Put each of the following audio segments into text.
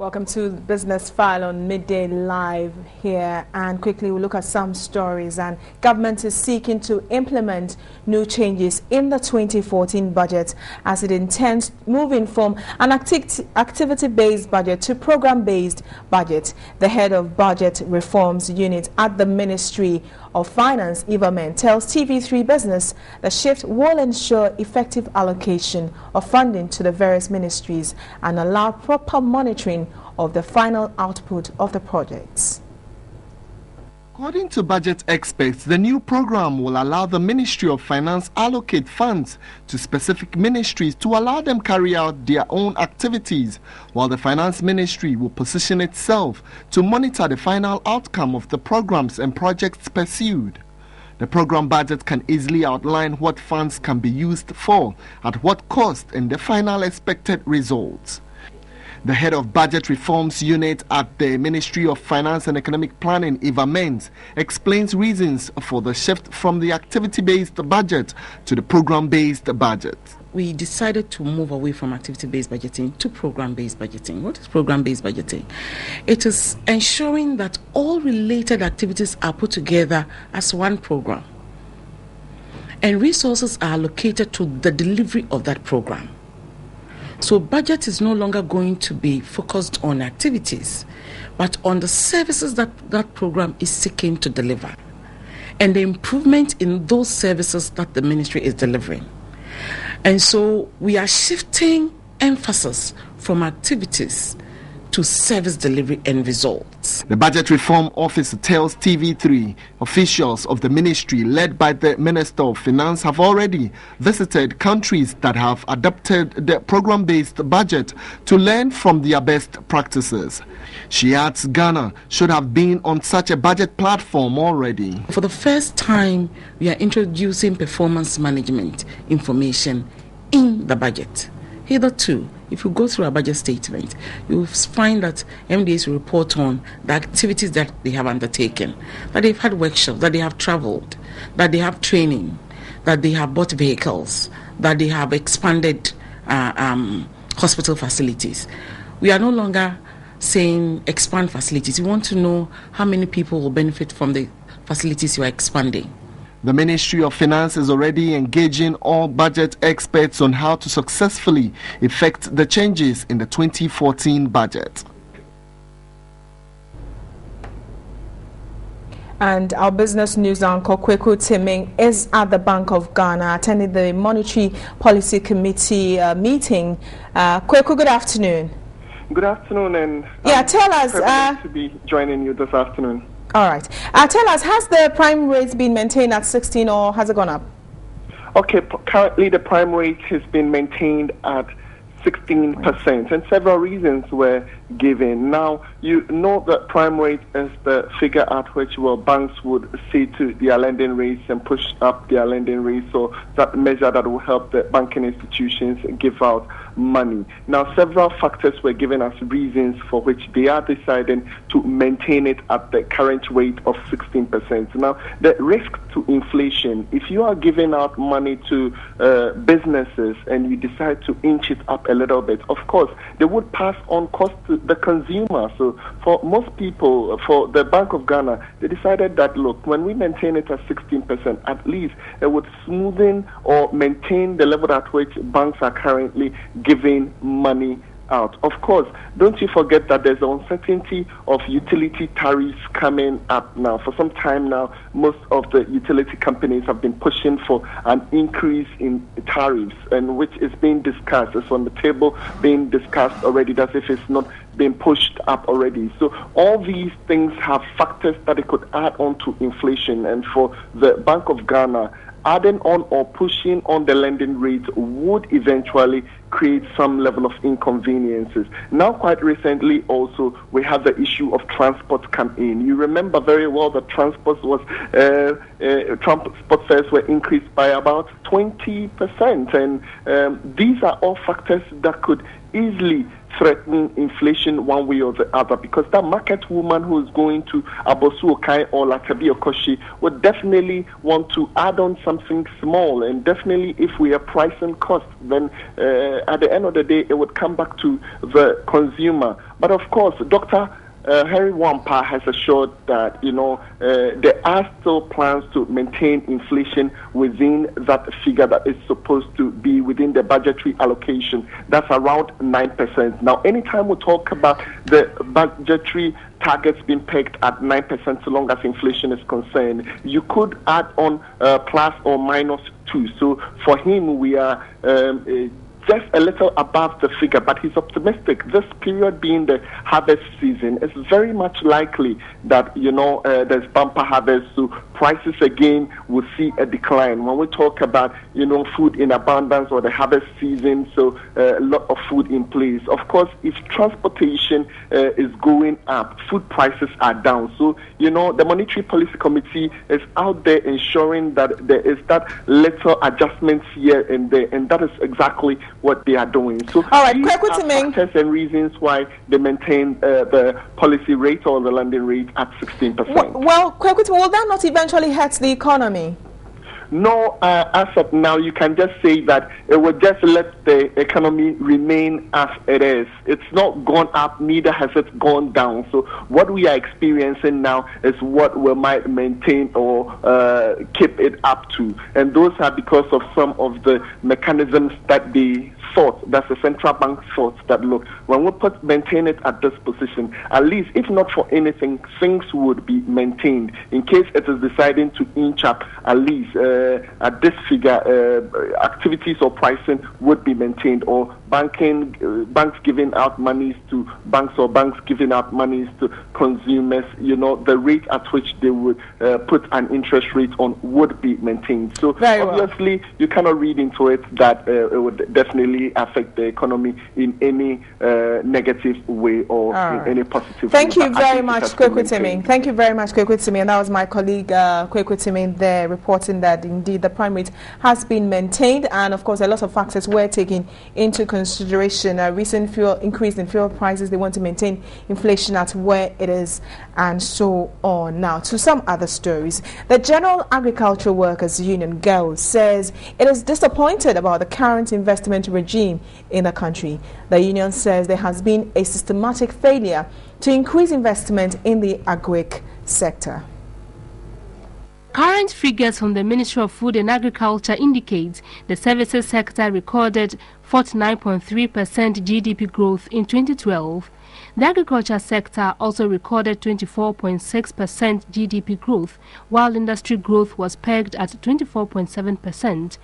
Welcome to Business File on Midday Live here, and quickly we'll look at some stories. And government is seeking to implement new changes in the 2014 budget as it intends moving from an activity-based budget to program-based budget. The head of Budget Reforms Unit at the Ministry of Finance, Eva Men, tells TV3 Business the shift will ensure effective allocation of funding to the various ministries and allow proper monitoring of the final output of the projects. According to budget experts, the new program will allow the Ministry of Finance allocate funds to specific ministries to allow them carry out their own activities, while the Finance Ministry will position itself to monitor the final outcome of the programs and projects pursued. The program budget can easily outline what funds can be used for, at what cost, and the final expected results. The head of Budget Reforms Unit at the Ministry of Finance and Economic Planning, Eva Menz, explains reasons for the shift from the activity-based budget to the program-based budget. We decided to move away from activity-based budgeting to program-based budgeting. What is program-based budgeting? It is ensuring that all related activities are put together as one program, and resources are allocated to the delivery of that program. So budget is no longer going to be focused on activities, but on the services that that program is seeking to deliver and the improvement in those services that the ministry is delivering. And so we are shifting emphasis from activities to service delivery and results. The Budget Reform Office tells TV3 officials of the ministry led by the Minister of Finance have already visited countries that have adopted the program-based budget to learn from their best practices. She adds Ghana should have been on such a budget platform already. For the first time, we are introducing performance management information in the budget. Hitherto, if you go through our budget statement, you will find that MDAs report on the activities that they have undertaken, that they've had workshops, that they have traveled, that they have training, that they have bought vehicles, that they have expanded hospital facilities. We are no longer saying expand facilities. We want to know how many people will benefit from the facilities you are expanding. The Ministry of Finance is already engaging all budget experts on how to successfully effect the changes in the 2014 budget. And our business news anchor, Kweku Timing, is at the Bank of Ghana attending the Monetary Policy Committee meeting. Kweku, good afternoon. Good afternoon, and tell us. To be joining you this afternoon. All right. Tell us, has the prime rate been maintained at 16 or has it gone up? Okay, currently the prime rate has been maintained at 16%, and several reasons were given. Now, you know that prime rate is the figure at which banks would see to their lending rates and push up their lending rates, so that measure that will help the banking institutions give out money. Now, several factors were given as reasons for which they are deciding to maintain it at the current rate of 16%. Now, the risk to inflation, if you are giving out money to businesses and you decide to inch it up a little bit, of course, they would pass on cost to the consumer. So for most people, for the Bank of Ghana, they decided that, look, when we maintain it at 16%, at least it would smoothen or maintain the level at which banks are currently giving money out. Of course, don't you forget that there's the uncertainty of utility tariffs coming up now. For some time now, most of the utility companies have been pushing for an increase in tariffs, and which is being discussed. It's on the table being discussed already, as if it's not been pushed up already. So all these things have factors that it could add on to inflation, and for the Bank of Ghana, adding on or pushing on the lending rate would eventually create some level of inconveniences. Now, quite recently also, we have the issue of transport come in. You remember very well that transport fares were increased by about 20%, and these are all factors that could easily threaten inflation one way or the other, because that market woman who is going to Abosu Okai or Latabi Okoshi would definitely want to add on something small, and definitely if we are pricing costs, then at the end of the day it would come back to the consumer. But of course, Dr. Henry Wampa has assured that, there are still plans to maintain inflation within that figure that is supposed to be within the budgetary allocation. That's around 9%. Now, anytime we talk about the budgetary targets being pegged at 9% so long as inflation is concerned, you could add on plus or minus 2. So for him, we are just a little above the figure, but he's optimistic. This period being the harvest season, it's very much likely that, there's bumper harvest, so prices again will see a decline. When we talk about, food in abundance or the harvest season, so a lot of food in place. Of course, if transportation is going up, food prices are down. So, the Monetary Policy Committee is out there ensuring that there is that little adjustments here and there, and that is exactly what they are doing. So, all right, these are factors and reasons why they maintain the policy rate or the lending rate at 16%. Well, Kwekuti, will that not eventually hurt the economy? No, as of now, you can just say that it will just let the economy remain as it is. It's not gone up, neither has it gone down. So what we are experiencing now is what we might maintain or keep it up to. And those are because of some of the mechanisms that they thought, that's the central bank thought, that look, when we maintain it at this position, at least, if not for anything, things would be maintained. In case it is deciding to inch up, at least at this figure, activities or pricing would be maintained, or banks giving out monies to banks or banks giving out monies to consumers, the rate at which they would put an interest rate on would be maintained. So obviously, you cannot read into it that it would definitely affect the economy in any negative way or in any positive way. Thank you very much, Kwekuti. Thank you very much, Kwekuti. And that was my colleague Kwekuti there reporting that indeed the prime rate has been maintained, and of course a lot of factors were taken into consideration. A recent increase in fuel prices, they want to maintain inflation at where it is, and so on. Now to some other stories. The General Agricultural Workers Union, GAU, says it is disappointed about the current investment regime in the country. The union says there has been a systematic failure to increase investment in the agric sector. Current figures from the Ministry of Food and Agriculture indicate the services sector recorded 49.3% GDP growth in 2012. The agriculture sector also recorded 24.6% GDP growth, while industry growth was pegged at 24.7%.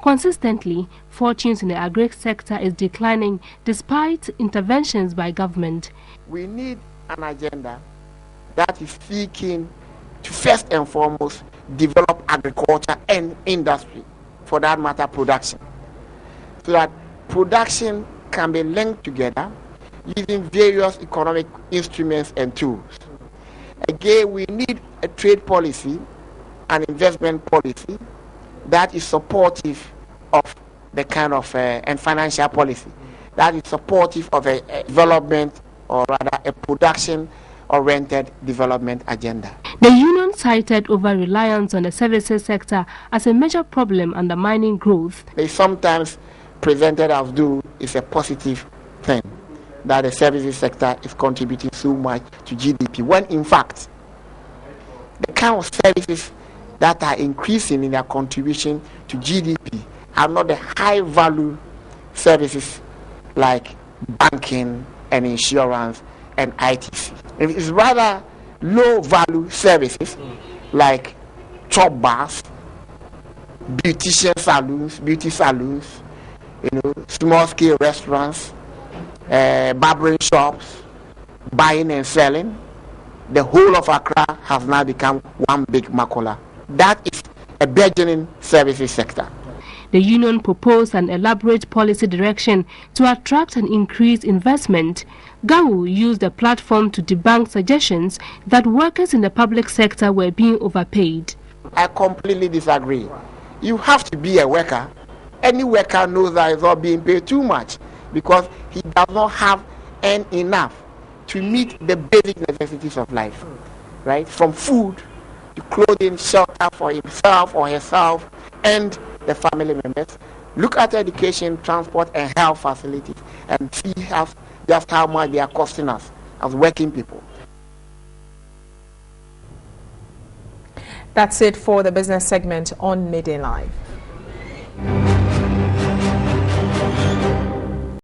Consistently, fortunes in the agri sector is declining despite interventions by government. We need an agenda that is seeking to first and foremost develop agriculture and industry, for that matter production, so that production can be linked together using various economic instruments and tools. Again, we need a trade policy, an investment policy that is supportive of the kind of and financial policy that is supportive of a development, or rather a production-oriented development agenda. The union cited over-reliance on the services sector as a major problem undermining growth. They sometimes presented as though it's a positive thing that the services sector is contributing so much to GDP, when in fact the kind of services that are increasing in their contribution to GDP are not the high-value services like banking and insurance and ITC. It's rather low-value services like chop bars, beauty salons, small-scale restaurants, barbering shops, buying and selling. The whole of Accra has now become one big makola. That is a burgeoning services sector. The union proposed an elaborate policy direction to attract and increase investment. GAU used the platform to debunk suggestions that workers in the public sector were being overpaid. I completely disagree. You have to be a worker. Any worker knows that he's not being paid too much because he does not have earn enough to meet the basic necessities of life, right? From food to clothing, shelter for himself or herself and the family members. Look at education, transport, and health facilities, and see just how much they are costing us as working people. That's it for the business segment on Midday Live.